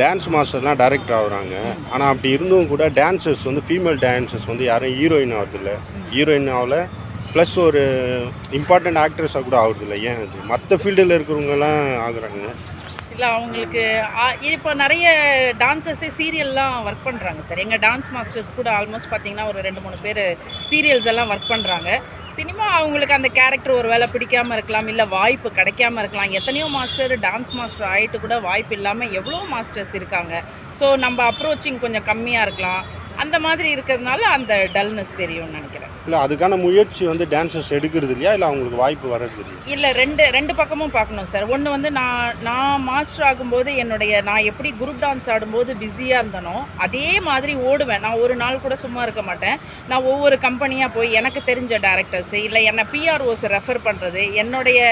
Dance மாஸ்டர்லாம் director ஆகுறாங்க. ஆனால் அப்படி இருந்தும் கூட டான்சர்ஸ் வந்து ஃபீமேல் டான்சர்ஸ் வந்து யாரும் ஹீரோயின் ஆகுறதில்ல. ஹீரோயின் ஆகல ப்ளஸ் ஒரு இம்பார்ட்டண்ட் ஆக்ட்ரஸாக கூட ஆகுறதில்ல. ஏன் அது மற்ற ஃபீல்டில் இருக்கிறவங்கலாம் ஆகுறாங்க? இல்லை அவங்களுக்கு இப்போ நிறைய டான்சர்ஸே சீரியல்லாம் ஒர்க் பண்ணுறாங்க சார். எங்கள் டான்ஸ் மாஸ்டர்ஸ் கூட ஆல்மோஸ்ட் பார்த்தீங்கன்னா ஒரு 2-3 பேர் சீரியல்ஸ் எல்லாம் ஒர்க் பண்ணுறாங்க. சினிமா அவங்களுக்கு அந்த கேரக்டர் ஒரு வேளை பிடிக்காமல் இருக்கலாம், இல்லை வாய்ப்பு கிடைக்காம இருக்கலாம். எத்தனையோ மாஸ்டர் டான்ஸ் மாஸ்டர் ஆகிட்டு கூட வாய்ப்பு இல்லாமல் எவ்வளோ மாஸ்டர்ஸ் இருக்காங்க. ஸோ நம்ம அப்ரோச்சிங் கொஞ்சம் கம்மியாக இருக்கலாம். அந்த மாதிரி இருக்கிறதுனால அந்த டல்னஸ் தெரியும்னு நினைக்கிறேன். இல்லை அதுக்கான முயற்சி வந்து டான்சர்ஸ் எடுக்கிறது இல்லையா, இல்லை அவங்களுக்கு வாய்ப்பு வர்றது இல்லையா? இல்லை ரெண்டு பக்கமும் பார்க்கணும் சார். ஒன்று வந்து நான் மாஸ்டர் ஆகும்போது நான் எப்படி குரூப் டான்ஸ் ஆடும்போது பிஸியாக இருந்தனோ அதே மாதிரி ஓடுவேன். நான் ஒரு நாள் கூட சும்மா இருக்க மாட்டேன். நான் ஒவ்வொரு கம்பெனியாக போய் எனக்கு தெரிஞ்ச டேரக்டர்ஸு இல்லை என்னை பிஆர்ஓஸ் ரெஃபர் பண்ணுறது, என்னுடைய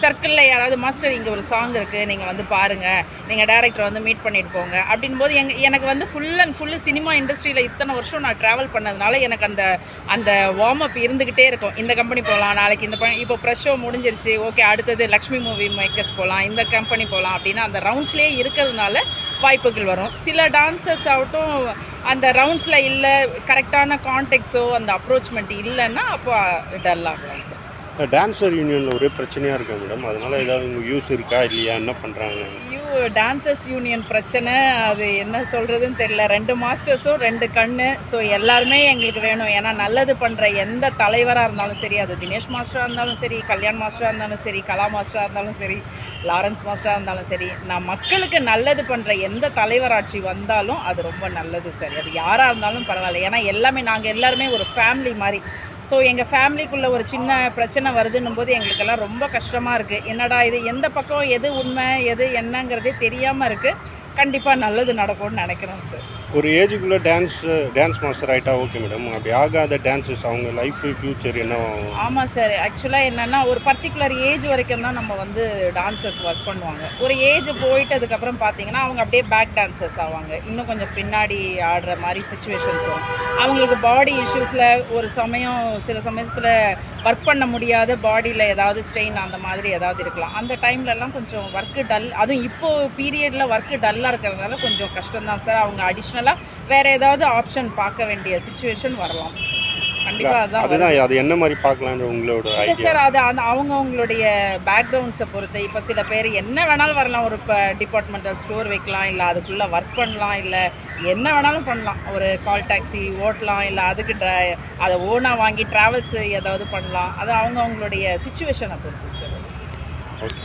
சர்க்கிளில் யாராவது மாஸ்டர் இங்கே ஒரு சாங் இருக்குது நீங்கள் வந்து பாருங்கள், நீங்கள் டேரக்டரை வந்து மீட் பண்ணிட்டு போங்க அப்படின் போது எனக்கு வந்து ஃபுல் அண்ட் ஃபுல்லு சினிமா இண்டஸ்ட்ரியில் இத்தனை வருஷம் நான் ட்ராவல் பண்ணதுனால எனக்கு அந்த வார்ம் அப் இருந்துக்கிட்டே இருக்கும். இந்த கம்பெனி போகலாம், நாளைக்கு இப்போ ப்ரெஷ் ஷோ முடிஞ்சிருச்சு, ஓகே அடுத்தது லக்ஷ்மி மூவி மேக்கர்ஸ் போகலாம், இந்த கம்பெனி போகலாம் அப்படின்னு அந்த ரவுண்ட்ஸ்லேயே இருக்கிறதுனால வாய்ப்புகள் வரும். சில டான்சர்ஸ் ஆகட்டும் அந்த ரவுண்ட்ஸில் இல்லை, கரெக்டான கான்டெக்ட்ஸோ அந்த அப்ரோச்மெண்ட் இல்லைன்னா அப்போ டல்லாகலாம் சார். டான்சர் யூனியனில் ஒரே பிரச்சனையாக இருக்கா மேடம்? அதனால் ஏதாவது உங்கள் யூஸ் இருக்கா இல்லையா, என்ன பண்ணுறாங்க? டான்சர்ஸ் யூனியன் பிரச்சனை அது என்ன சொல்கிறதுன்னு தெரியல. 2 மாஸ்டர்ஸும் 2 கண்ணு. ஸோ எல்லாருமே எங்களுக்கு வேணும். ஏன்னா நல்லது பண்ணுற எந்த தலைவராக இருந்தாலும் சரி, அது தினேஷ் மாஸ்டராக இருந்தாலும் சரி, கல்யாண் மாஸ்டராக இருந்தாலும் சரி, கலா மாஸ்டராக இருந்தாலும் சரி, லாரன்ஸ் மாஸ்டராக இருந்தாலும் சரி, நான் மக்களுக்கு நல்லது பண்ணுற எந்த தலைவராட்சி வந்தாலும் அது ரொம்ப நல்லது சார். அது யாராக இருந்தாலும் பரவாயில்ல. ஏன்னா நாங்கள் எல்லாருமே ஒரு ஃபேமிலி மாதிரி. ஸோ எங்கள் ஃபேமிலிக்குள்ளே ஒரு சின்ன பிரச்சனை வருதுன்னும் போது எங்களுக்கெல்லாம் ரொம்ப கஷ்டமாக இருக்குது. என்னடா இது, எந்த பக்கம் எது உண்மை எது என்னங்கிறதே தெரியாமல் இருக்குது. கண்டிப்பாக நல்லது நடக்கும்னு நினைக்கிறேன் சார். ஒரு ஏஜுக்குள்ளே டான்ஸ் மாஸ்டர் ஆகிட்டா ஓகே மேடம். அப்படி ஆகாத டான்ஸஸ் அவங்க லைஃப் ஃப்யூச்சர் என்ன? ஆமாம் சார். ஆக்சுவலாக என்னென்னா ஒரு பர்டிகுலர் ஏஜ் வரைக்கும் தான் நம்ம வந்து டான்சர்ஸ் ஒர்க் பண்ணுவாங்க. ஒரு ஏஜ் போயிட்டதுக்கப்புறம் பார்த்தீங்கன்னா அவங்க அப்படியே பேக் டான்சர்ஸ் ஆவாங்க. இன்னும் கொஞ்சம் பின்னாடி ஆடுற மாதிரி சுச்சுவேஷன்ஸ் வரும். அவங்களுக்கு பாடி இஷ்யூஸில் ஒரு சில சமயத்தில் ஒர்க் பண்ண முடியாத பாடியில் ஏதாவது ஸ்ட்ரெயின் அந்த மாதிரி ஏதாவது இருக்கலாம். அந்த டைம்லலாம் கொஞ்சம் ஒர்க்கு டல், அதுவும் இப்போது பீரியடில் ஒர்க்கு டல்லாக இருக்கிறதுனால கொஞ்சம் கஷ்டம்தான் சார். அவங்க அடிஷ்னலாக வேறு ஏதாவது ஆப்ஷன் பார்க்க வேண்டிய சுச்சுவேஷன் வரலாம். கண்டிப்பாக அதுதான் அது என்ன மாதிரி பார்க்கலான்ற உங்களோட ஐடியா சார். அது அவங்களுடைய பேக்ரவுண்ட்ஸை பொறுத்து. இப்போ சில பேர் என்ன வேணாலும் வரலாம். ஒரு டிபார்ட்மெண்டல் ஸ்டோர் வைக்கலாம், இல்லை அதுக்குள்ளே ஒர்க் பண்ணலாம், இல்லை என்ன வேணாலும் பண்ணலாம். ஒரு கால் டாக்ஸி ஓட்டலாம், இல்லை அதுக்கு அதை ஓனாக வாங்கி ட்ராவல்ஸ் ஏதாவது பண்ணலாம். அது அவங்களுடைய சுச்சுவேஷனை பொறுத்து சார். ஓகே.